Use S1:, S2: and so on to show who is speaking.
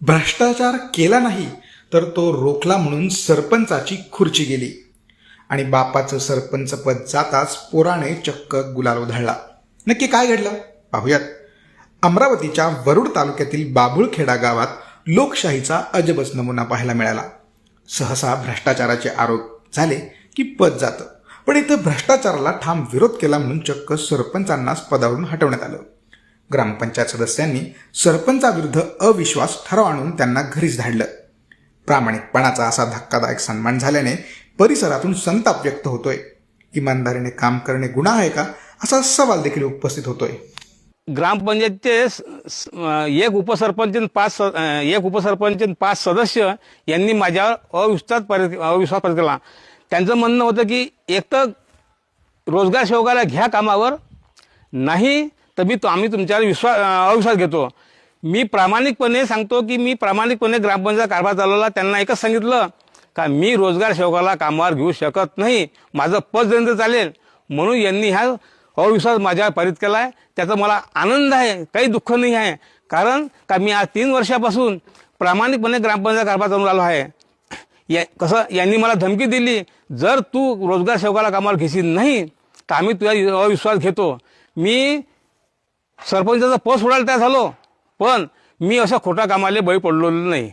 S1: भ्रष्टाचार केला नाही तर तो रोखला म्हणून सरपंचाची खुर्ची गेली आणि बापाचं सरपंच पद जाताच पोराने चक्क गुलाल उधळला. नक्की काय घडलं पाहूयात. अमरावतीच्या वरुड तालुक्यातील बाबुळखेडा गावात लोकशाहीचा अजबच नमुना पाहायला मिळाला. सहसा भ्रष्टाचाराचे आरोप झाले की पद जातं, पण इथं भ्रष्टाचाराला ठाम विरोध केला म्हणून चक्क सरपंचांनाच पदावरून हटवण्यात आलं. ग्रामपंचायत सदस्यांनी सरपंचाविरुद्ध अविश्वास ठराव आणून त्यांना घरीच धाडलं. प्रामाणिकपणाचा असा धक्कादायक सन्मान झाल्याने परिसरातून संताप व्यक्त होतोय. इमानदारीने काम करणे गुन्हा आहे का असा सवाल देखील उपस्थित होतोय.
S2: ग्रामपंचायतचे एक उपसरपंच 5 सदस्य यांनी माझ्यावर अविश्वास प्रकट केला. त्यांचं म्हणणं होतं की एक तर रोजगार सेवकाला घ्या कामावर, नाही तर आम्ही तुमच्यावर अविश्वास घेतो. मी प्रामाणिकपणे सांगतो की मी प्रामाणिकपणे ग्रामपंचायत कारभार चालवला. त्यांना एकच सांगितलं का मी रोजगार सेवकाला कामावर घेऊ शकत नाही, माझं पद पर्यंत चालेल. म्हणून यांनी हा अविश्वास माझ्यावर पारित केला आहे. त्याचा मला आनंद आहे, काही दुःख नाही आहे. कारण का मी आज 3 वर्षापासून प्रामाणिकपणे ग्रामपंचायत कारभार चालवून आलो आहे. यांनी मला धमकी दिली, जर तू रोजगार सेवकाला कामावर घेशील नाही तर आम्ही तुझा अविश्वास घेतो. मी सरपंचाचा पद सोडायला तयार झालो, पण मी अशा खोटा कामाला बळी पडलो नाही.